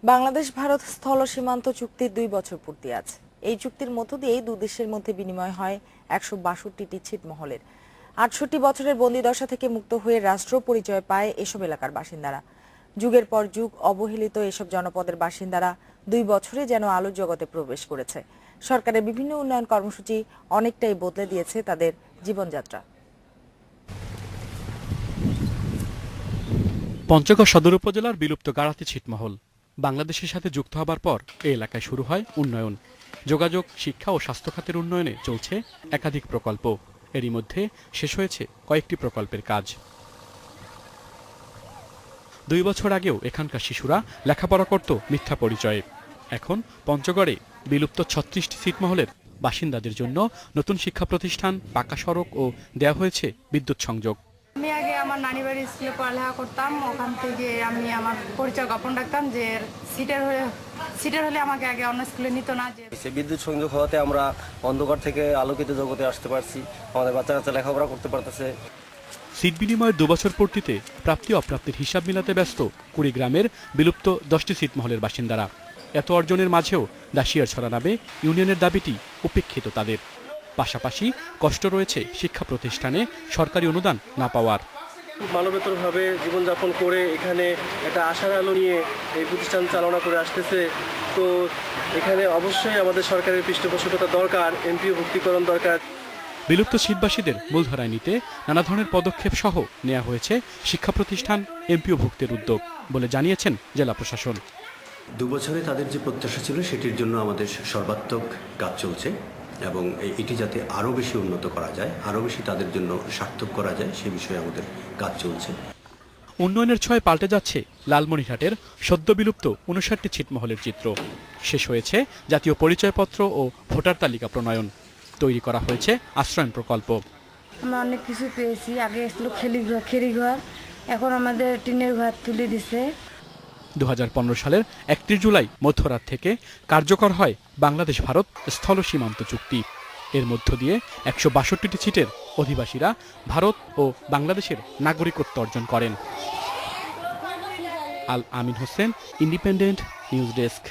বাংলাদেশ ভারত স্থল সীমান্ত চুক্তির 2 বছর পূর্তি আছে। এই চুক্তির মধ্য দিয়েই দুই দেশের মধ্যে বিনিময় হয় 162টি ছিটমহলের। 68 বছরের বন্দিদশা থেকে মুক্ত হয়ে রাষ্ট্র পরিচয় পায় এসব এলাকার বাসিন্দারা। যুগের পর যুগ অবহেলিত এসব জনপদের বাসিন্দারা 2 বছরে যেন আলোর জগতে প্রবেশ করেছে। সরকারের বিভিন্ন উন্নয়ন কর্মসূচি অনেকটাই বদলে দিয়েছে তাদের জীবনযাত্রা। পঞ্চগড় সদর উপজেলার বিলুপ্ত গাড়াতি ছিটমহল বাংলাদেশের সাথে যুক্ত হবার পর এই এলাকায় শুরু হয় উন্নয়ন। যোগাযোগ, শিক্ষা ও স্বাস্থ্য খাতের উন্নয়নে চলছে একাধিক প্রকল্প। এরই মধ্যে শেষ হয়েছে কয়েকটি প্রকল্পের কাজ। 2 বছর আগেও এখানকার শিশুরা লেখাপড়া করত মিথ্যা পরিচয়ে। এখন পঞ্চগড়ে বিলুপ্ত 36টি ছিটমহলের বাসিন্দাদের জন্য নতুন শিক্ষা প্রতিষ্ঠান, পাকা সড়ক ও দেয়া হয়েছে বিদ্যুৎ সংযোগ। আমি আগে আমার নানি বাড়ির স্কুলে পড়ালেখা করতাম। ওখান থেকে আমি আমার পরিচয় গোপন রাখতাম যে সিটের হলে আমাকে আগে অন্য স্কুলে নিত না। যে বিদ্যুৎ সংযোগ হওয়াতে আমরা অন্ধকার থেকে আলোকিত জগতে আসতে পারছি, আমাদের বাচ্চা কাচ্চা লেখাপড়া করতে পারতেছে। সিট বিনিময়ের 2 বছর পূর্তিতে প্রাপ্তি অপ্রাপ্তির হিসাব মিলাতে ব্যস্ত কুড়িগ্রামের বিলুপ্ত 10টি ছিটমহলের বাসিন্দারা। এত অর্জনের মাঝেও দাসিয়ার ছড়া নামে ইউনিয়নের দাবিটি উপেক্ষিত তাদের। পাশাপাশি কষ্ট রয়েছে শিক্ষা প্রতিষ্ঠানে সরকারি অনুদান না পাওয়ার। মানবেতরভাবে জীবনযাপন করে এখানে একটা আশার আলো নিয়ে এই প্রতিষ্ঠান চালনা করে আসতেছে। তো এখানে অবশ্যই আমাদের সরকারের পৃষ্ঠপোষকতা দরকার, এমপিও ভুক্তিকরণ দরকার। বিলুপ্ত ছিটবাসীদের মূলধারায় নিতে নানা ধরনের পদক্ষেপ সহ নেওয়া হয়েছে শিক্ষা প্রতিষ্ঠান এমপিও ভুক্তির উদ্যোগ বলে জানিয়েছেন জেলা প্রশাসন। 2 বছরে তাদের যে প্রত্যাশা ছিল সেটির জন্য আমাদের সর্বাত্মক কাজ চলছে এবং এটি যাতে আরও বেশি উন্নত করা যায়, আরও বেশি তাদের জন্য সার্থক করা যায় সে বিষয়ে আমাদের কাজ চলছে। উন্নয়নের ছোঁয়ায় পাল্টে যাচ্ছে লালমনিরহাটের সদ্য বিলুপ্ত 59টি ছিটমহলের চিত্র। শেষ হয়েছে জাতীয় পরিচয়পত্র ও ভোটার তালিকা প্রণয়ন। তৈরি করা হয়েছে আশ্রয়ন প্রকল্প। আমরা অনেক কিছু পেয়েছি। আগে ছিল খেলি ঘর, এখন আমাদের টিনের ঘর তুলে দিছে। 2015 সালের 31 জুলাই মধ্যরাত থেকে কার্যকর হয় বাংলাদেশ ভারত স্থল সীমান্ত চুক্তি। এর মধ্য দিয়ে 162টি ছিটের অধিবাসীরা ভারত ও বাংলাদেশের নাগরিকত্ব অর্জন করেন। আল আমিন হোসেন, ইন্ডিপেন্ডেন্ট নিউজ ডেস্ক।